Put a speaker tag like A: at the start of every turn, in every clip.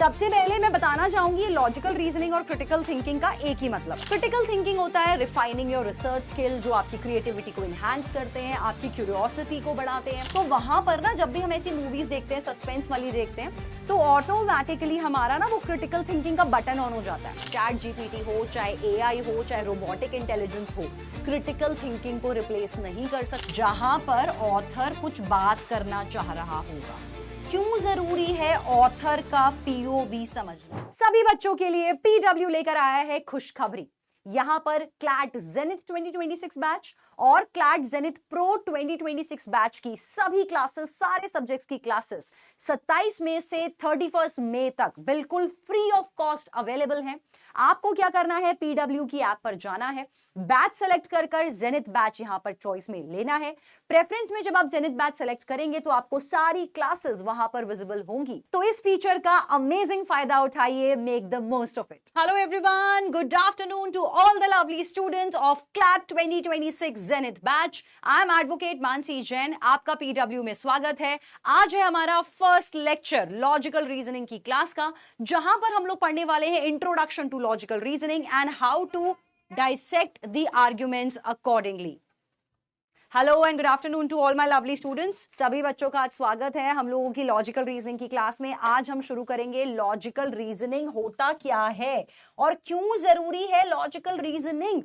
A: सबसे पहले मैं बताना चाहूंगी लॉजिकल रीजनिंग और क्रिटिकल थिंकिंग का एक ही मतलब। क्रिटिकल थिंकिंग होता है रिफाइनिंग योर रिसर्च स्किल, जो आपकी क्रिएटिविटी को एनहांस करते हैं, आपकी क्यूरियोसिटी को बढ़ाते हैं। तो वहां पर ना जब भी हम ऐसी मूवीज देखते हैं, सस्पेंस वाली देखते हैं, तो ऑटोमेटिकली हमारा ना वो क्रिटिकल थिंकिंग का बटन ऑन हो जाता है। चैट जीपीटी हो, चाहे एआई हो, चाहे रोबोटिक इंटेलिजेंस हो, क्रिटिकल थिंकिंग को रिप्लेस नहीं कर सकता। जहां पर ऑथर कुछ बात करना चाह रहा होगा, क्यों जरूरी है ऑथर का पीओवी समझना। सभी बच्चों के लिए पीडब्ल्यू लेकर आया है खुशखबरी। यहां पर क्लैट जेनिथ 2026 बैच और क्लैट जेनिथ प्रो 2026 बैच की सभी क्लासेस, सारे सब्जेक्ट्स की क्लासेस 27 मई से 31 मई तक बिल्कुल फ्री ऑफ कॉस्ट अवेलेबल हैं। आपको क्या करना है, पीडब्ल्यू की ऐप पर जाना है, बैच सेलेक्ट कर जेनिथ बैच यहां पर चॉइस में लेना है। प्रेफरेंस में जब आप जेनिथ बैच सेलेक्ट करेंगे तो आपको सारी क्लासेस वहां पर विजिबल होंगी। तो इस फीचर का अमेजिंग फायदा उठाइए, make the most of it. Hello everyone, good afternoon to all the lovely students of CLAT 2026 Zenith Batch. I am Advocate Mansi Jain. आपका PW में स्वागत है। आज है हमारा फर्स्ट लेक्चर लॉजिकल रीजनिंग की क्लास का, जहां पर हम लोग पढ़ने वाले हैं introduction to logical reasoning and how to dissect the arguments accordingly. Hello and good afternoon to all my lovely students. सभी बच्चों का आज स्वागत है हम लोगों की लॉजिकल रीजनिंग की क्लास में। आज हम शुरू करेंगे लॉजिकल रीजनिंग होता क्या है और क्यों जरूरी है लॉजिकल रीजनिंग।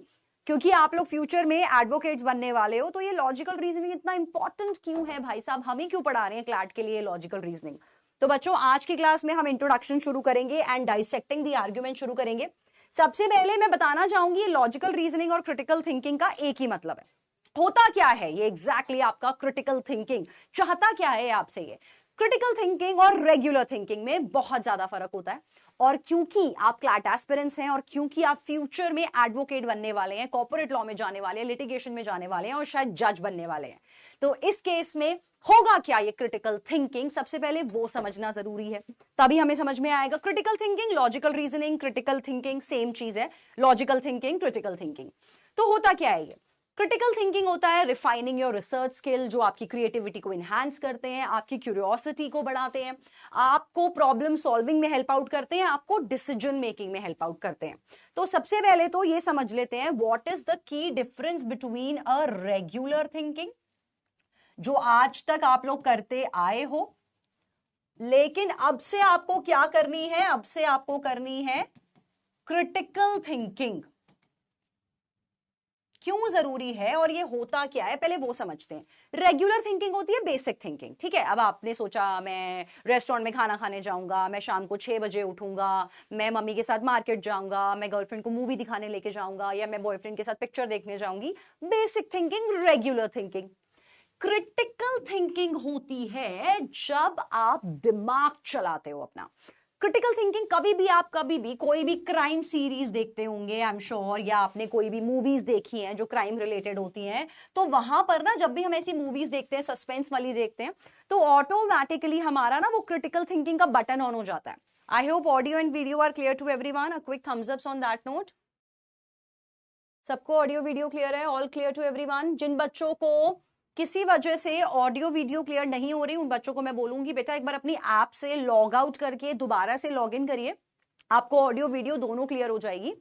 A: क्योंकि आप लोग फ्यूचर में एडवोकेट्स बनने वाले हो, तो ये लॉजिकल रीजनिंग इतना इंपॉर्टेंट क्यों है भाई साहब, हम ही क्यों पढ़ा रहे हैं क्लैट के लिए लॉजिकल रीजनिंग। तो बच्चों आज की क्लास में हम इंट्रोडक्शन शुरू करेंगे एंड डाइसेक्टिंग द आर्ग्यूमेंट शुरू करेंगे। सबसे पहले मैं बताना चाहूंगी लॉजिकल रीजनिंग और क्रिटिकल थिंकिंग का एक ही मतलब है। होता क्या है ये एग्जैक्टली आपका क्रिटिकल थिंकिंग, चाहता क्या है आपसे ये। क्रिटिकल थिंकिंग और रेगुलर थिंकिंग में बहुत ज्यादा फर्क होता है। और क्योंकि आप क्लैट एस्पिरेंट्स हैं और क्योंकि आप फ्यूचर में एडवोकेट बनने वाले हैं, कॉर्पोरेट लॉ में जाने वाले हैं, लिटिगेशन में जाने वाले हैं और शायद जज बनने वाले हैं, तो इस केस में होगा क्या ये क्रिटिकल थिंकिंग, सबसे पहले वो समझना जरूरी है। तभी हमें समझ में आएगा। Critical thinking, logical reasoning, critical thinking same चीज है। Logical thinking, critical thinking. तो होता क्या है ये। क्रिटिकल थिंकिंग होता है रिफाइनिंग योर रिसर्च स्किल, जो आपकी क्रिएटिविटी को एनहांस करते हैं, आपकी क्यूरियोसिटी को बढ़ाते हैं, आपको प्रॉब्लम सॉल्विंग में हेल्प आउट करते हैं, आपको डिसीजन मेकिंग में हेल्प आउट करते हैं। तो सबसे पहले तो ये समझ लेते हैं what is the key difference between a regular thinking, जो आज तक आप लोग करते आए हो, लेकिन अब से आपको क्या करनी है, अब से आपको करनी है क्रिटिकल थिंकिंग। क्यों जरूरी है और ये होता क्या है, पहले वो समझते हैं। रेगुलर थिंकिंग होती है बेसिक थिंकिंग, ठीक है। अब आपने सोचा मैं रेस्टोरेंट में खाना खाने जाऊंगा, मैं शाम को 6 बजे उठूंगा, मैं मम्मी के साथ मार्केट जाऊंगा, मैं गर्लफ्रेंड को मूवी दिखाने लेके जाऊंगा, या मैं बॉयफ्रेंड के साथ पिक्चर देखने जाऊंगी। Basic thinking, regular thinking. Critical thinking होती है जब आप दिमाग चलाते हो अपना। क्रिटिकल थिंकिंग कभी भी कोई भी क्राइम सीरीज देखते होंगे आई एम श्योर, या आपने कोई भी मूवीज देखी हैं जो क्राइम रिलेटेड होती हैं, तो वहां पर ना जब भी हम ऐसी मूवीज देखते हैं, सस्पेंस वाली देखते हैं, तो ऑटोमेटिकली हमारा ना वो क्रिटिकल थिंकिंग का बटन ऑन हो जाता है। I hope audio and video are clear to everyone. A quick thumbs up on that note. सबको ऑडियो वीडियो क्लियर है? All clear to everyone. जिन बच्चों को किसी वजह से ऑडियो वीडियो क्लियर नहीं हो रही, उन बच्चों को मैं बोलूंगी बेटा एक बार अपनी ऐप से लॉग आउट करके दोबारा से लॉग इन करिए, आपको ऑडियो वीडियो दोनों क्लियर हो जाएगी।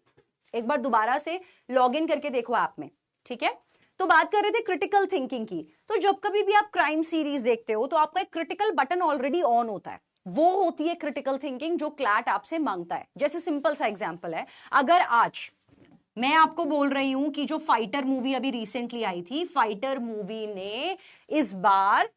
A: एक बार दोबारा से लॉग इन करके देखो ऐप में, ठीक है। तो बात कर रहे थे क्रिटिकल थिंकिंग की। तो जब कभी भी आप क्राइम सीरीज देखते हो तो आपका एक क्रिटिकल बटन ऑलरेडी ऑन होता है, वो होती है क्रिटिकल थिंकिंग जो क्लैट आपसे मांगता है। जैसे सिंपल सा एग्जाम्पल है, अगर आज मैं आपको बोल रही हूं कि जो फाइटर मूवी अभी रिसेंटली आई थी, फाइटर मूवी ने इस बार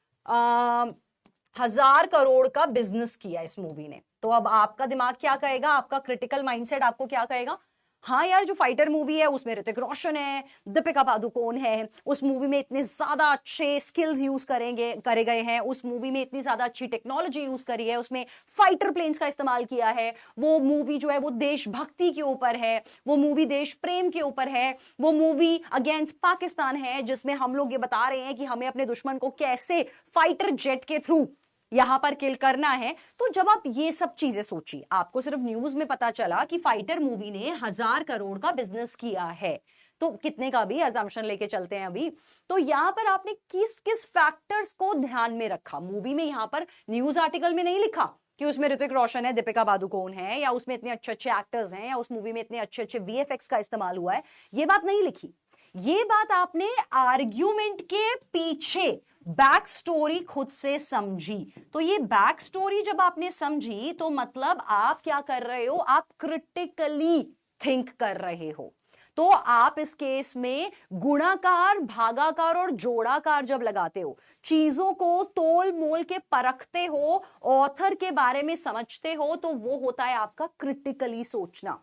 A: 1000 करोड़ का बिजनेस किया इस मूवी ने, तो अब आपका दिमाग क्या कहेगा, आपका क्रिटिकल माइंडसेट आपको क्या कहेगा, हाँ यार जो फाइटर मूवी है उसमें ऋतिक रोशन है, दीपिका पादुकोण है, उस मूवी में इतने ज्यादा अच्छे स्किल्स यूज करे गए हैं, उस मूवी में इतनी ज्यादा अच्छी टेक्नोलॉजी यूज करी है, उसमें फाइटर प्लेन्स का इस्तेमाल किया है, वो मूवी जो है वो देशभक्ति के ऊपर है, वो मूवी देश प्रेम के ऊपर है, वो मूवी अगेंस्ट पाकिस्तान है, जिसमें हम लोग ये बता रहे हैं कि हमें अपने दुश्मन को कैसे फाइटर जेट के थ्रू यहां पर किल करना है। तो जब आप ये सब चीजें सोचिए, आपको सिर्फ न्यूज में पता चला कि फाइटर मूवी ने 1000 करोड़ का बिजनेस किया है, तो कितने का भी अजम्पशन लेके चलते हैं अभी, तो यहां पर आपने किस किस फैक्टर्स को ध्यान में रखा। मूवी में यहां पर न्यूज आर्टिकल में नहीं लिखा कि उसमें ऋतिक रोशन है, दीपिका पादुकोण है, या उसमें इतने अच्छे अच्छे एक्टर्स हैं, या उस मूवी में इतने अच्छे अच्छे वीएफएक्स का इस्तेमाल हुआ है, ये बात नहीं लिखी। ये बात आपने आर्ग्यूमेंट के पीछे बैक स्टोरी खुद से समझी। तो ये बैक स्टोरी जब आपने समझी तो मतलब आप क्या कर रहे हो, आप क्रिटिकली थिंक कर रहे हो। तो आप इस केस में गुणाकार, भागाकार और जोड़ाकार जब लगाते हो, चीजों को तोल मोल के परखते हो, ऑथर के बारे में समझते हो, तो वो होता है आपका क्रिटिकली सोचना।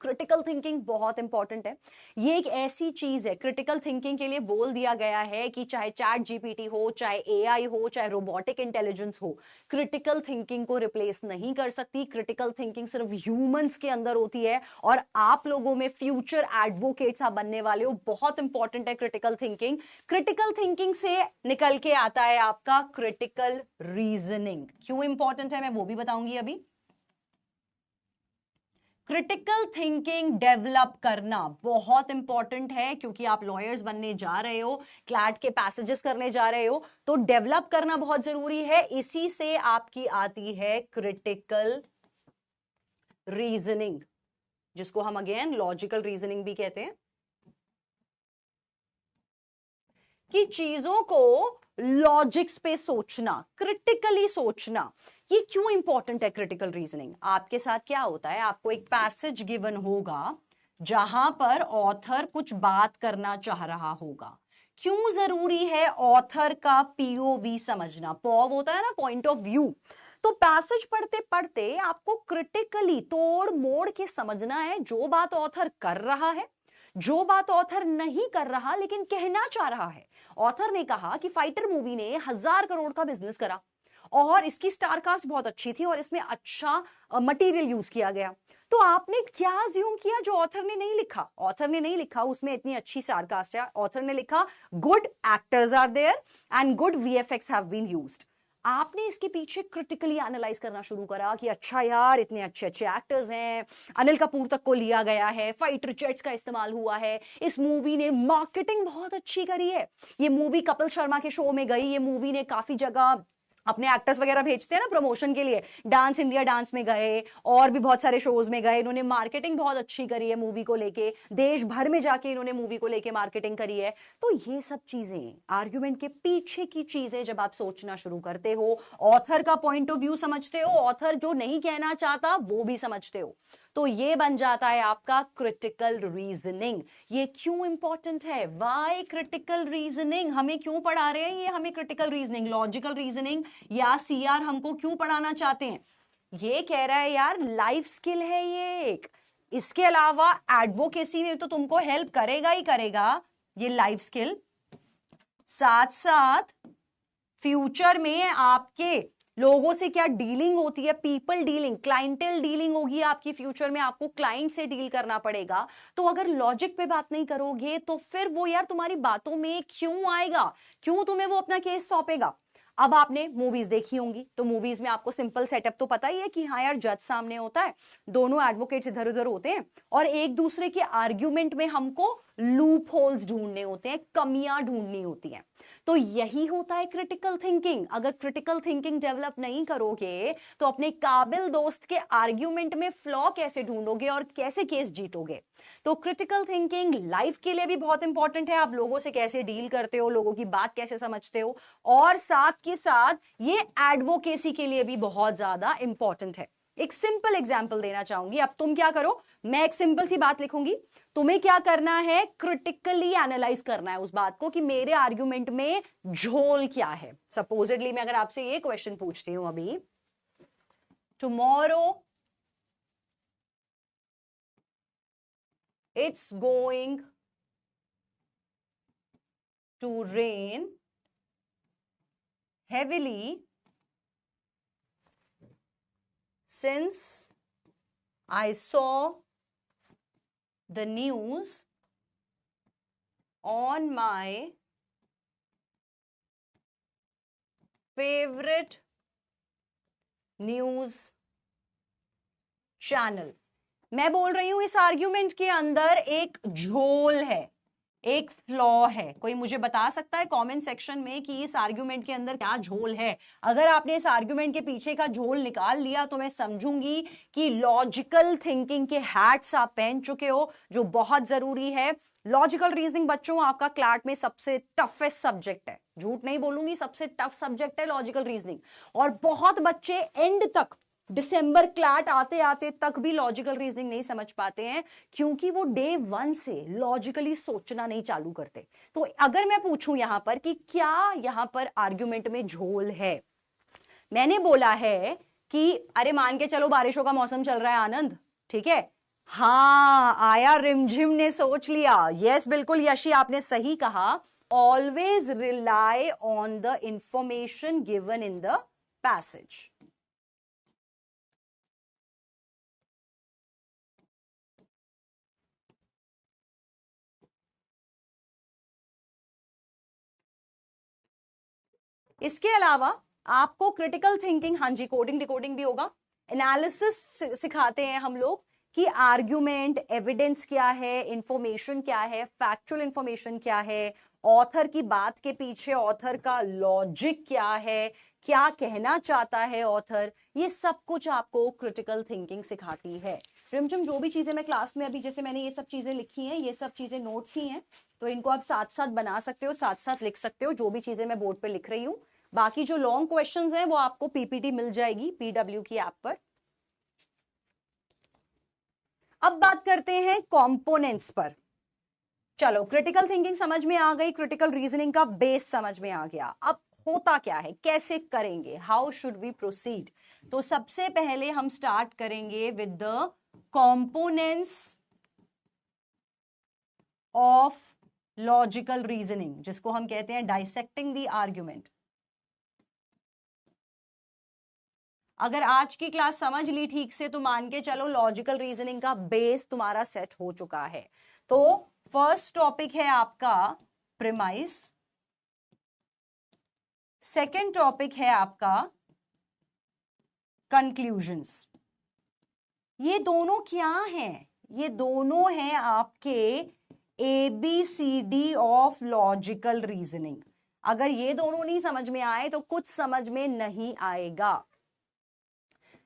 A: क्रिटिकल थिंकिंग बहुत इंपॉर्टेंट है। ये एक ऐसी चीज है, क्रिटिकल थिंकिंग के लिए बोल दिया गया है कि चाहे चैट जीपीटी हो, चाहे एआई हो, चाहे रोबोटिक इंटेलिजेंस हो, क्रिटिकल थिंकिंग को रिप्लेस नहीं कर सकती। क्रिटिकल थिंकिंग सिर्फ ह्यूमंस के अंदर होती है, और आप लोगों में फ्यूचर एडवोकेट्स आप बनने वाले हो। बहुत इंपॉर्टेंट है क्रिटिकल थिंकिंग। क्रिटिकल थिंकिंग से निकल के आता है आपका क्रिटिकल रीजनिंग। क्यों इंपॉर्टेंट है मैं वो भी बताऊंगी अभी। क्रिटिकल थिंकिंग डेवलप करना बहुत इंपॉर्टेंट है, क्योंकि आप लॉयर्स बनने जा रहे हो, क्लैट के पैसेजेस करने जा रहे हो, तो डेवलप करना बहुत जरूरी है। इसी से आपकी आती है क्रिटिकल रीजनिंग, जिसको हम अगेन लॉजिकल रीजनिंग भी कहते हैं, कि चीजों को लॉजिक्स पे सोचना, क्रिटिकली सोचना। ये क्यों इंपॉर्टेंट है क्रिटिकल रीजनिंग। आपके साथ क्या होता है, आपको एक पैसेज गिवन होगा जहां पर ऑथर कुछ बात करना चाह रहा होगा। क्यों जरूरी है ऑथर का पीओवी समझना, पॉव होता है ना, पॉइंट ऑफ व्यू। तो पैसेज पढ़ते पढ़ते आपको क्रिटिकली तोड़ मोड़ के समझना है जो बात ऑथर कर रहा है, जो बात ऑथर नहीं कर रहा लेकिन कहना चाह रहा है। ऑथर ने कहा कि फाइटर मूवी ने 1000 करोड़ का बिजनेस करा, और इसकी स्टार कास्ट बहुत अच्छी थी, और इसमें अच्छा मटेरियल यूज किया गया। तो आपने क्या अज्यूम किया जो ऑथर ने नहीं लिखा। ऑथर ने नहीं लिखा उसमें इतनी अच्छी स्टार कास्ट है, ऑथर ने लिखा good actors are there and good VFX have been used. आपने इसके पीछे क्रिटिकली एनालाइज करना शुरू करा कि अच्छा यार इतने अच्छे अच्छे एक्टर्स हैं, अनिल कपूर तक को लिया गया है, फाइटर जेट्स का इस्तेमाल हुआ है, इस मूवी ने मार्केटिंग बहुत अच्छी करी है, ये मूवी कपिल शर्मा के शो में गई, ये मूवी ने काफी जगह अपने एक्टर्स वगैरह भेजते हैं ना प्रमोशन के लिए, डांस इंडिया डांस में गए और भी बहुत सारे शोज में गए, इन्होंने मार्केटिंग बहुत अच्छी करी है मूवी को लेके, देश भर में जाके इन्होंने मूवी को लेके मार्केटिंग करी है। तो ये सब चीजें, आर्ग्यूमेंट के पीछे की चीजें जब आप सोचना शुरू करते हो, ऑथर का पॉइंट ऑफ व्यू समझते हो, ऑथर जो नहीं कहना चाहता वो भी समझते हो, तो ये बन जाता है आपका क्रिटिकल रीजनिंग। ये क्यों इंपॉर्टेंट है, वाई क्रिटिकल रीजनिंग, हमें क्यों पढ़ा रहे हैं ये, हमें क्रिटिकल रीजनिंग, लॉजिकल रीजनिंग या सीआर हमको क्यों पढ़ाना चाहते हैं। ये कह रहा है यार लाइफ स्किल है ये एक, इसके अलावा एडवोकेसी में तो तुमको हेल्प करेगा ही करेगा ये लाइफ स्किल, साथ साथ फ्यूचर में आपके लोगों से क्या डीलिंग होती है, पीपल डीलिंग, क्लाइंटेल डीलिंग होगी आपकी फ्यूचर में, आपको क्लाइंट से डील करना पड़ेगा। तो अगर लॉजिक पे बात नहीं करोगे तो फिर वो यार तुम्हारी बातों में क्यों आएगा, क्यों तुम्हें वो अपना केस सौंपेगा। अब आपने मूवीज देखी होंगी, तो मूवीज में आपको सिंपल सेटअप तो पता ही है कि हाँ यार जज सामने होता है, दोनों एडवोकेट्स इधर उधर होते हैं, और एक दूसरे के आर्ग्यूमेंट में हमको लूप होल्स ढूंढने होते हैं, कमियां ढूंढनी होती हैं। तो यही होता है क्रिटिकल थिंकिंग। अगर क्रिटिकल थिंकिंग डेवलप नहीं करोगे तो अपने काबिल दोस्त के आर्ग्यूमेंट में फ्लॉ कैसे ढूंढोगे और कैसे केस जीतोगे। तो क्रिटिकल थिंकिंग लाइफ के लिए भी बहुत इंपॉर्टेंट है, आप लोगों से कैसे डील करते हो, लोगों की बात कैसे समझते हो, और साथ के साथ ये एडवोकेसी के लिए भी बहुत ज्यादा इंपॉर्टेंट है। एक सिंपल एग्जांपल देना चाहूंगी, अब तुम क्या करो, मैं एक सिंपल सी बात लिखूंगी, तुम्हें क्या करना है, क्रिटिकली एनालाइज करना है उस बात को कि मेरे आर्ग्यूमेंट में झोल क्या है। सपोजिटली मैं अगर आपसे ये क्वेश्चन पूछती हूं अभी, tomorrow it's going to rain heavily since I saw the news on my favorite news channel। मैं बोल रही हूं इस आर्ग्यूमेंट के अंदर एक झोल है, एक फ्लॉ है। कोई मुझे बता सकता है कमेंट सेक्शन में कि इस आर्ग्यूमेंट के अंदर क्या झोल है? अगर आपने इस आर्ग्यूमेंट के पीछे का झोल निकाल लिया तो मैं समझूंगी कि लॉजिकल थिंकिंग के हैट्स आप पहन चुके हो, जो बहुत जरूरी है। लॉजिकल रीजनिंग बच्चों आपका क्लास में सबसे टफेस्ट सब्जेक्ट है, झूठ नहीं बोलूंगी, सबसे टफ सब्जेक्ट है लॉजिकल रीजनिंग। और बहुत बच्चे एंड तक, दिसंबर क्लैट आते आते तक भी लॉजिकल रीजनिंग नहीं समझ पाते हैं, क्योंकि वो डे वन से लॉजिकली सोचना नहीं चालू करते। तो अगर मैं पूछूं यहां पर कि क्या यहां पर आर्ग्यूमेंट में झोल है, मैंने बोला है कि अरे मान के चलो बारिशों का मौसम चल रहा है आनंद, ठीक है, हाँ आया रिमझिम ने सोच लिया। यस बिल्कुल यशी, आपने सही कहा। Always rely on the information given in the passage. इसके अलावा आपको क्रिटिकल थिंकिंग, हाँ जी कोडिंग डिकोडिंग भी होगा, एनालिसिस सिखाते हैं हम लोग कि आर्ग्यूमेंट, एविडेंस क्या है, इंफॉर्मेशन क्या है, फैक्चुअल इंफॉर्मेशन क्या है, ऑथर की बात के पीछे ऑथर का लॉजिक क्या है, क्या कहना चाहता है ऑथर, ये सब कुछ आपको क्रिटिकल थिंकिंग सिखाती है। रिमझिम जो भी चीजें मैं क्लास में अभी, जैसे मैंने ये सब चीजें लिखी हैं, ये सब चीजें नोट्स ही हैं, तो इनको आप साथ साथ बना सकते हो, साथ साथ लिख सकते हो, जो भी चीजें मैं बोर्ड पे लिख रही हूं। बाकी जो लॉन्ग क्वेश्चंस हैं वो आपको पीपीटी मिल जाएगी पीडब्ल्यू की ऐप पर। अब बात करते हैं कंपोनेंट्स पर। चलो क्रिटिकल थिंकिंग समझ में आ गई, क्रिटिकल रीजनिंग का बेस समझ में आ गया। अब होता क्या है, कैसे करेंगे, हाउ शुड वी प्रोसीड? तो सबसे पहले हम स्टार्ट करेंगे with the components of logical reasoning, जिसको हम कहते हैं डाइसेक्टिंग द आर्ग्यूमेंट। अगर आज की क्लास समझ ली ठीक से तो मान के चलो लॉजिकल रीजनिंग का बेस तुम्हारा सेट हो चुका है। तो फर्स्ट टॉपिक है आपका प्रीमाइस, सेकंड टॉपिक है आपका कंक्लूजन्स। ये दोनों क्या हैं? ये दोनों हैं आपके ABCD ऑफ लॉजिकल रीजनिंग। अगर ये दोनों नहीं समझ में आए तो कुछ समझ में नहीं आएगा।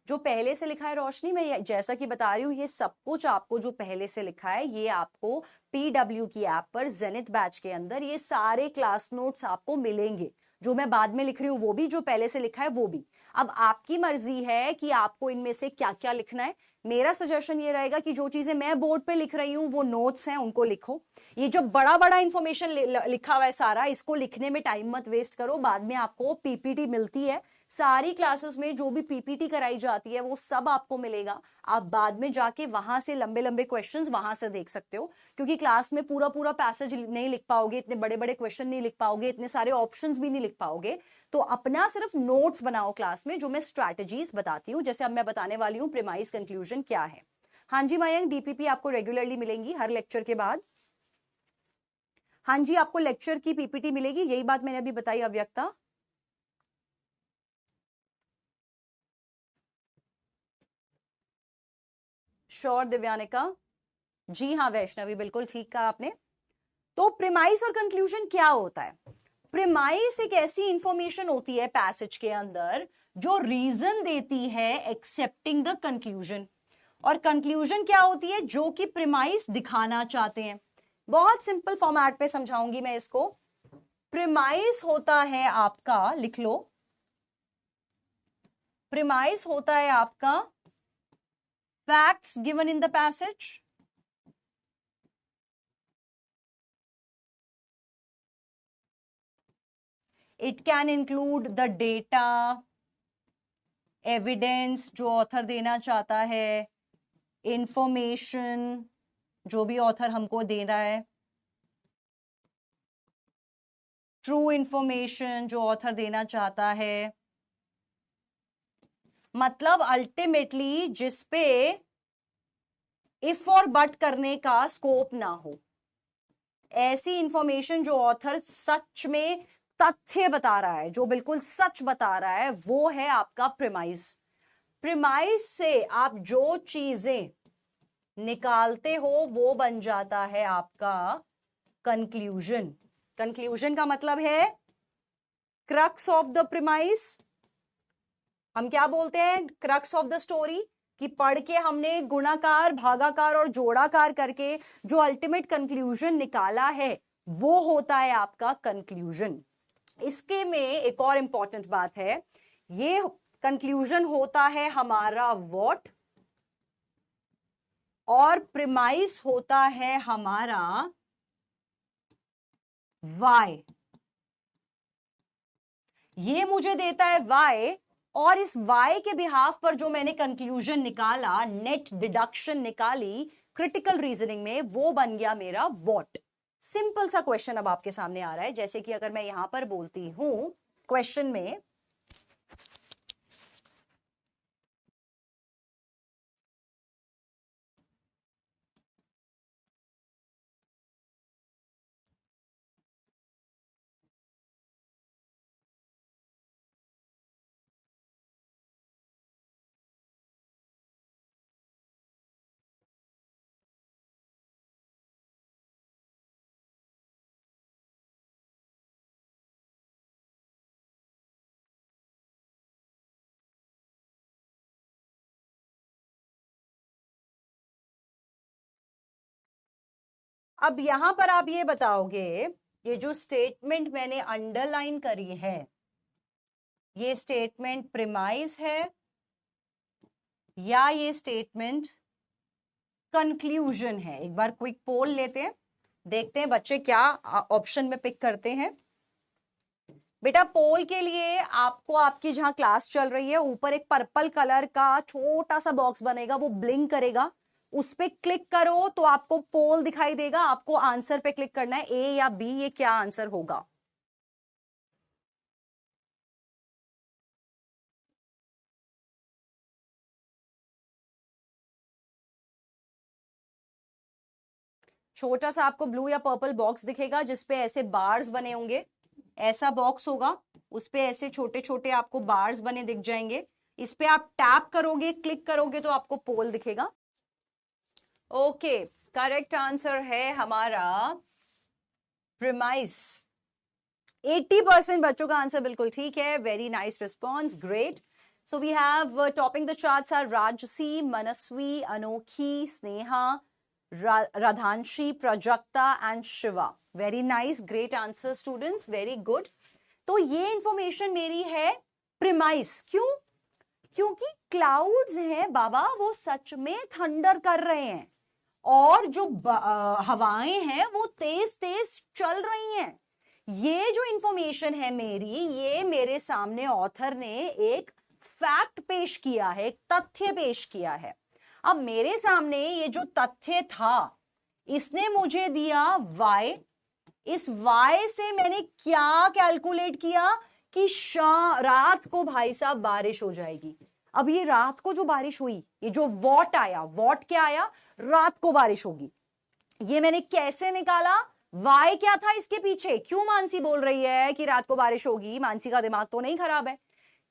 A: जो पहले से लिखा है रोशनी, मैं जैसा कि बता रही हूं, ये सब कुछ आपको जो पहले से लिखा है ये आपको पीडब्ल्यू की ऐप पर जेनिथ बैच के अंदर ये सारे क्लास नोट्स आपको मिलेंगे। जो मैं बाद में लिख रही हूं वो भी, जो पहले से लिखा है वो भी। अब आपकी मर्जी है कि आपको इनमें से क्या क्या लिखना है। मेरा सजेशन ये रहेगा कि जो चीजें मैं बोर्ड पे लिख रही हूं वो नोट्स हैं, उनको लिखो। ये जो बड़ा बड़ा इंफॉर्मेशन लिखा हुआ है सारा, इसको लिखने में टाइम मत वेस्ट करो। बाद में आपको पीपीटी मिलती है, सारी क्लासेस में जो भी पीपीटी कराई जाती है वो सब आपको मिलेगा। आप बाद में जाके वहां से लंबे लंबे क्वेश्चंस वहां से देख सकते हो, क्योंकि क्लास में पूरा पूरा पैसेज नहीं लिख पाओगे, इतने बड़े बड़े क्वेश्चन नहीं लिख पाओगे, इतने सारे ऑप्शंस भी नहीं लिख पाओगे। तो अपना सिर्फ नोट्स बनाओ क्लास में, जो मैं स्ट्रैटेजीज बताती हूँ। जैसे अब मैं बताने वाली हूँ प्रीमाइस कंक्लूजन क्या है। हाँ जी मयंक, डीपीपी आपको रेगुलरली मिलेंगी हर लेक्चर के बाद। हाँ जी, आपको लेक्चर की पीपीटी मिलेगी, यही बात मैंने अभी बताई अव्यक्ता। श्योर दिव्यानिका, जी हाँ वैष्णवी, बिल्कुल ठीक कहा आपने। तो प्रीमाइस और कंक्लूजन क्या होता है? प्रीमाइस एक ऐसी इंफॉर्मेशन होती है पैसेज के अंदर जो रीजन देती है एक्सेप्टिंग द कंक्लूजन, और कंक्लूजन क्या होती है? जो कि प्रीमाइस दिखाना चाहते हैं। बहुत सिंपल फॉर्मेट पे समझाऊंगी मैं इसको। प्रीमाइस होता है आपका, लिख लो, प्रीमाइस होता है आपका facts given in the passage, it can include the data, evidence जो ऑथर देना चाहता है, इंफॉर्मेशन जो भी ऑथर हमको दे रहा है, ट्रू इंफॉर्मेशन जो ऑथर देना चाहता है। मतलब अल्टीमेटली जिसपे इफ और बट करने का स्कोप ना हो, ऐसी इंफॉर्मेशन जो ऑथर सच में तथ्य बता रहा है, जो बिल्कुल सच बता रहा है, वो है आपका प्रीमाइस। प्रीमाइस से आप जो चीजें निकालते हो वो बन जाता है आपका कंक्लूजन। कंक्लूजन का मतलब है क्रक्स ऑफ द प्रीमाइस। हम क्या बोलते हैं क्रक्स ऑफ द स्टोरी, कि पढ़ के हमने गुणाकार भागाकार और जोड़ाकार करके जो अल्टीमेट कंक्लूजन निकाला है वो होता है आपका कंक्लूजन। इसके में एक और इंपॉर्टेंट बात है, ये कंक्लूजन होता है हमारा व्हाट और प्रीमाइस होता है हमारा वाई। ये मुझे देता है वाई और इस वाई के बिहाफ पर जो मैंने कंक्लूजन निकाला, नेट डिडक्शन निकाली क्रिटिकल रीजनिंग में, वो बन गया मेरा व्हाट। सिंपल सा क्वेश्चन अब आपके सामने आ रहा है, जैसे कि अगर मैं यहां पर बोलती हूं क्वेश्चन में अब यहां पर आप ये बताओगे, ये जो स्टेटमेंट मैंने अंडरलाइन करी है, ये स्टेटमेंट प्रीमाइस है या ये स्टेटमेंट कंक्लूजन है? एक बार क्विक पोल लेते हैं, देखते हैं बच्चे क्या ऑप्शन में पिक करते हैं। बेटा पोल के लिए आपको आपकी जहां क्लास चल रही है ऊपर एक पर्पल कलर का छोटा सा बॉक्स बनेगा, वो ब्लिंक करेगा, उस पे क्लिक करो तो आपको पोल दिखाई देगा। आपको आंसर पे क्लिक करना है, ए या बी, ये क्या आंसर होगा। छोटा सा आपको ब्लू या पर्पल बॉक्स दिखेगा जिसपे ऐसे बार्स बने होंगे, ऐसा बॉक्स होगा, उस पे ऐसे छोटे छोटे आपको बार्स बने दिख जाएंगे। इस पे आप टैप करोगे, क्लिक करोगे तो आपको पोल दिखेगा। ओके, करेक्ट आंसर है हमारा प्रीमाइस। 80% बच्चों का आंसर बिल्कुल ठीक है। Very nice response, great. So we have topping the charts are Rajasi, Manasvi, Anokhi, Sneha, Radhanshi, Prajakta and Shiva. Very nice, great answer students, very good. तो ये इंफॉर्मेशन मेरी है प्रीमाइस। क्यों? क्योंकि क्लाउड्स हैं बाबा, वो सच में थंडर कर रहे हैं और जो हवाएं हैं वो तेज तेज चल रही हैं। ये जो इंफॉर्मेशन है मेरी, ये मेरे सामने ऑथर ने एक फैक्ट पेश किया है, एक तथ्य पेश किया है। अब मेरे सामने ये जो तथ्य था, इसने मुझे दिया y। इस y से मैंने क्या कैलकुलेट किया कि रात को भाई साहब बारिश हो जाएगी। अब ये रात को जो बारिश हुई, ये जो वॉट आया, वॉट क्या आया, रात को बारिश होगी। ये मैंने कैसे निकाला, वाई क्या था इसके पीछे। क्यों मानसी बोल रही है कि रात को बारिश होगी? मानसी का दिमाग तो नहीं खराब है,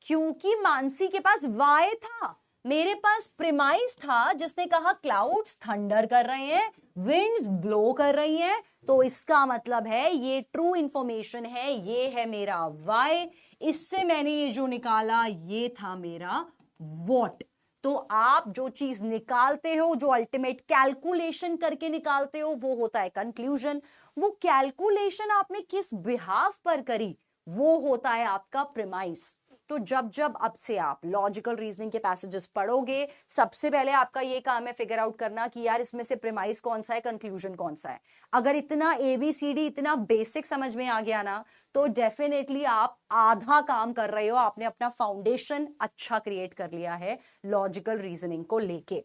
A: क्योंकि मानसी के पास वाई था, मेरे पास प्रीमाइस था जिसने कहा क्लाउड्स थंडर कर रहे हैं, विंड्स ब्लो कर रही हैं, तो इसका मतलब है ये ट्रू इंफॉर्मेशन है, ये है मेरा वाई। इससे मैंने ये जो निकाला ये था मेरा व्हाट। तो आप जो चीज निकालते हो, जो अल्टीमेट कैलकुलेशन करके निकालते हो, वो होता है कंक्लूजन। वो कैलकुलेशन आपने किस बिहाफ पर करी, वो होता है आपका प्रीमाइस। तो जब जब अब से आप लॉजिकल रीजनिंग के पैसेजेस पढ़ोगे, सबसे पहले आपका ये काम है फिगर आउट करना कि यार इसमें से प्रीमाइस कौन सा है, कंक्लूजन कौन सा है। अगर इतना ABCD इतना बेसिक समझ में आ गया ना, तो डेफिनेटली आप आधा काम कर रहे हो, आपने अपना फाउंडेशन अच्छा क्रिएट कर लिया है लॉजिकल रीजनिंग को लेके।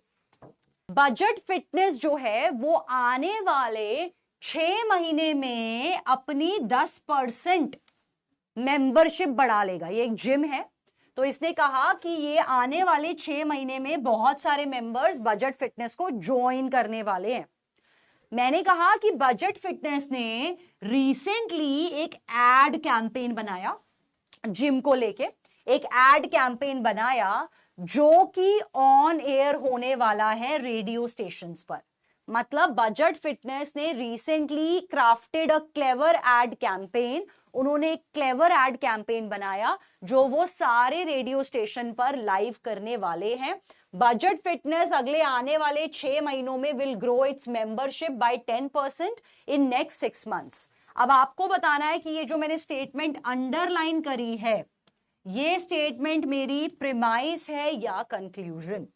A: बजट फिटनेस जो है वो आने वाले 6 महीने में अपनी 10% मेंबरशिप बढ़ा लेगा। ये एक जिम है, तो इसने कहा कि ये आने वाले 6 महीने में बहुत सारे मेंबर्स बजट फिटनेस को ज्वाइन करने वाले हैं। मैंने कहा कि बजट फिटनेस ने रिसेंटली एक एड कैंपेन बनाया जिम को लेके, एक एड कैंपेन बनाया जो कि ऑन एयर होने वाला है रेडियो स्टेशंस पर। मतलब बजट फिटनेस ने recently crafted a clever ad campaign, उन्होंने एक क्लेवर एड कैंपेन बनाया जो वो सारे रेडियो स्टेशन पर लाइव करने वाले हैं। बजट फिटनेस अगले आने वाले 6 महीनों में will grow its membership by 10% in next 6 months. अब आपको बताना है कि ये जो मैंने स्टेटमेंट अंडरलाइन करी है, ये स्टेटमेंट मेरी प्रिमाइस है या कंक्लूजन।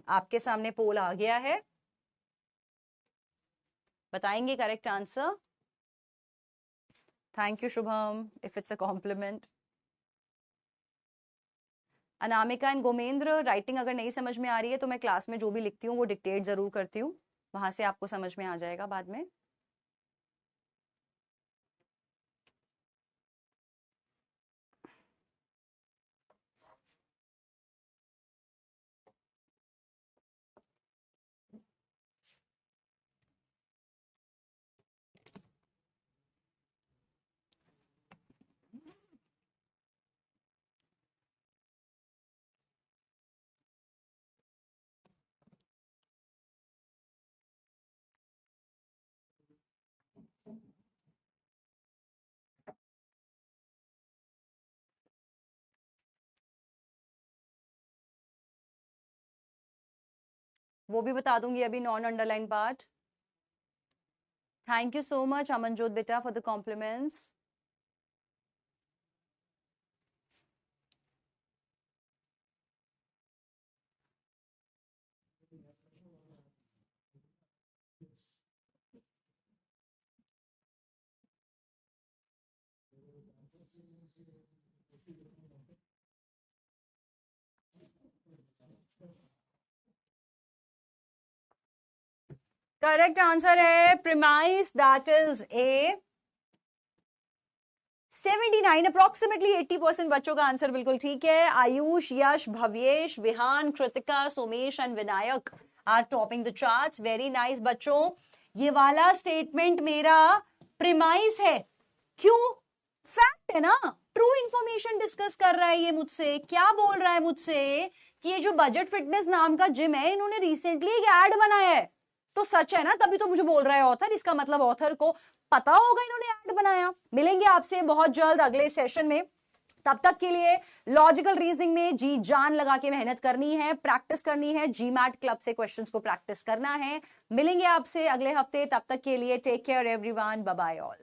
A: आपके सामने पोल आ गया है, बताएंगे correct answer. Thank you Shubham, if it's a compliment. Anamika and Gomendra, writing अगर नहीं समझ में आ रही है तो मैं क्लास में जो भी लिखती हूँ वो डिक्टेट जरूर करती हूँ, वहां से आपको समझ में आ जाएगा बाद में। वो भी बता दूंगी अभी, non underline part. Thank you so much Amanjot बेटा for the compliments. Correct answer है premise, that is a 79, approximately 80% बच्चों का आंसर बिल्कुल ठीक है। Ayush, Yash, Bhavyesh, Vihan, Kritika, Somesh and Vinayak are topping the charts. Very nice बच्चों, ये वाला स्टेटमेंट मेरा प्रिमाइस है। क्यों? फैक्ट है ना, ट्रू इंफॉर्मेशन डिस्कस कर रहा है ये मुझसे। क्या बोल रहा है मुझसे कि ये जो बजट फिटनेस नाम का जिम है, इन्होंने रिसेंटली एक एड बनाया है, तो सच है ना, तभी तो मुझे बोल रहा है ऑथर। इसका मतलब ऑथर को पता होगा इन्होंने ऐड बनाया। मिलेंगे आपसे बहुत जल्द अगले सेशन में, तब तक के लिए लॉजिकल रीजनिंग में जी जान लगा के मेहनत करनी है, प्रैक्टिस करनी है, जीमैट क्लब से क्वेश्चंस को प्रैक्टिस करना है। मिलेंगे आपसे अगले हफ्ते, तब तक के लिए take care everyone, bye bye all.